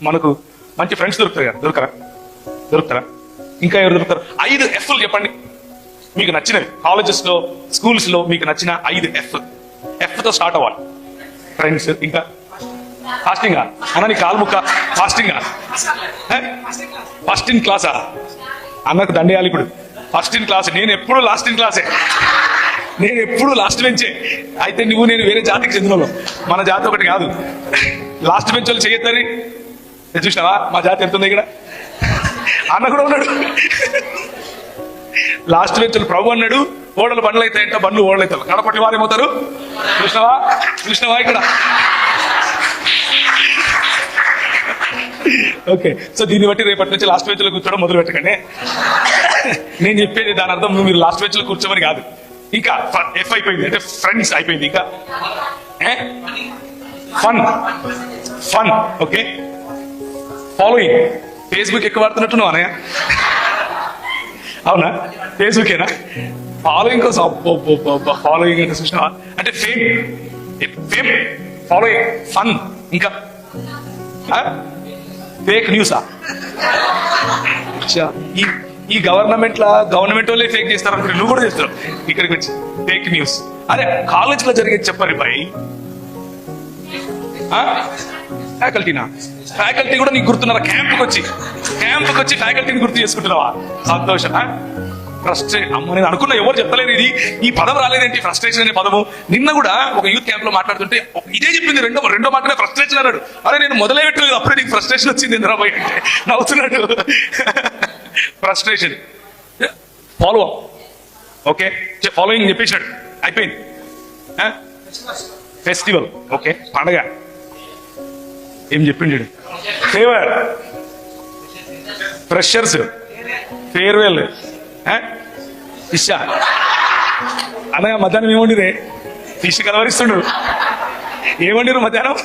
మనకు మంచి ఫ్రెండ్స్ దొరుకుతారు కదా, దొరుకుతారా? ఇంకా ఎవరు దొరుకుతారు? 5 F'లు చెప్పండి మీకు నచ్చినవి. కాలేజెస్ లో, స్కూల్స్ లో మీకు నచ్చిన 5 F తో స్టార్ట్ అవ్వాలి. ఫ్రెండ్స్, ఇంకా ఫాస్టింగ్ అన్న, నీ కాలు ముక్క ఫాస్టింగ్, ఫస్ట్ ఇన్ క్లాసా అన్నకు దండేయాలి ఇప్పుడు. ఫస్ట్ ఇన్ క్లాస్, నేను ఎప్పుడు లాస్ట్ ఇన్ క్లాసే, నేను ఎప్పుడు లాస్ట్ బెంచే. అయితే నువ్వు నేను వేరే జాతికి చెందిన వాళ్ళు, మన జాతి ఒకటి కాదు. లాస్ట్ బెంచ్ వాళ్ళు చేయొద్దని చూసినావా? మా జాతి ఎంత ఉంది ఇక్కడ. అన్న కూడా ఉన్నాడు లాస్ట్ బెంచ్. ప్రభు అన్నాడు ఓడలు బండ్లు అవుతాయంట, బండ్లు ఓడలు అవుతారు, కడపట్టి వారు ఏమవుతారు. చూసినావా ఇక్కడ. ఓకే, సో దీన్ని బట్టి రేపటి నుంచి లాస్ట్ బెంచ్ లో కూర్చోవడం మొదలు పెట్టకండి. నేను చెప్పేది దాని అర్థం మీరు లాస్ట్ బెంచ్ లో కూర్చోమని కాదు. ఇంకా F అయిపోయింది అంటే ఫ్రెండ్స్ అయిపోయింది. ఇంకా ఫన్. Okay, following. ఫేస్బుక్ ఎక్కువ వాడుతున్నట్టున్నావు అనయ్య, అవునా? ఫేస్బుకేనా ఫాలోయింగ్ కోసం? ఫాలోయింగ్ అంటే చూసినావా? అంటే ఫేమ్, ఫాలోయింగ్, ఫన్. ఇంకా ఫేక్ న్యూసా? ఈ గవర్నమెంట్ వాళ్ళే ఫేక్ చేస్తారు అనుకుంటే నువ్వు కూడా చేస్తావు ఇక్కడికి వచ్చి ఫేక్ న్యూస్. అరే కాలేజ్ లో జరిగేది చెప్పరు బాయ్. ఫ్యాకల్టీనా? ఫ్యాకల్టీ కూడా నీకు గుర్తున్నారా? క్యాంప్కి వచ్చి ఫ్యాకల్టీని గుర్తు చేసుకుంటున్నావా? సంతోషం. అమ్మ నేను అనుకున్నా ఎవరు చెప్తలేదు ఇది, ఈ పదం రాలేదేంటి, ఫ్రస్ట్రేషన్ అనే పదము. నిన్న కూడా ఒక యూత్ క్యాంప్ లో మాట్లాడుతుంటే ఇదే చెప్పింది, రెండో మాటనే ఫ్రస్ట్రేషన్ అన్నాడు. అరే నేను మొదలే పెట్టలేదు, అప్పుడే నీకు ఫ్రస్ట్రేషన్ వచ్చింది ఎందుకు అంటే నవ్వుతున్నాడు. Frustration, follow up. Okay, following చెప్పేసినాడు, అయిపోయింది. ఫెస్టివల్, ఓకే, పండగ ఏం చెప్పిండు. Favour, freshers, farewell, fish. అనగా మధ్యాహ్నం ఏమండిరే? ఫిష్ కలవరిస్తుండు. ఏమండిరు మధ్యాహ్నం?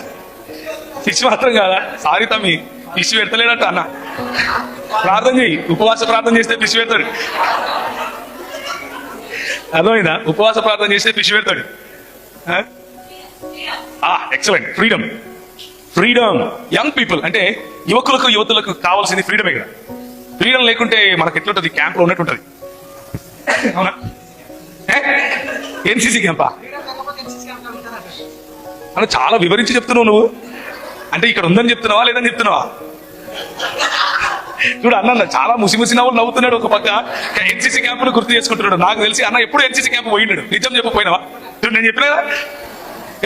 ఫిష్ మాత్రం కాదా? సారీ తమ్మి, ఫిష్ పెడతలేడట అన్న. ప్రార్థన చేయి, ఉపవాస ప్రార్థన చేస్తే ఫిష్ పెడతాడు. అర్థమైందా? ఉపవాస ప్రార్థన చేస్తే ఫిష్ పెడతాడు. ఎక్సలెంట్. ఫ్రీడమ్. యంగ్ పీపుల్ అంటే యువతులకు కావాల్సింది ఫ్రీడమే కదా. ఫ్రీడమ్ లేకుంటే మనకు ఎట్లుంటది? క్యాంప్ లో ఉన్నట్టు ఉంటది, అవునా? ఎన్సీసీ క్యాంపా అని చాలా వివరించి చెప్తున్నావు నువ్వు. అంటే ఇక్కడ ఉందని చెప్తున్నావా లేదని చెప్తున్నావా? చూడు అన్న చాలా ముసిముసి నవ్వులు నవ్వుతున్నాడు. ఒక పక్క ఎన్సీసీ క్యాంపును గుర్తు చేసుకుంటున్నాడు. నాకు తెలిసి అన్న ఎప్పుడు ఎన్సీసీ క్యాంప్ పోయినాడు. నిజం చెప్పపోయినావా? చూడు నేను చెప్పినా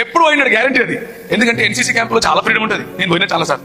ఎప్పుడు పోయినాడు, గ్యారంటీ అది. ఎందుకంటే ఎన్సీసీ క్యాంప్ లో చాలా ఫ్రీడమ్ ఉంటుంది. నేను పోయినా చాలా సార్.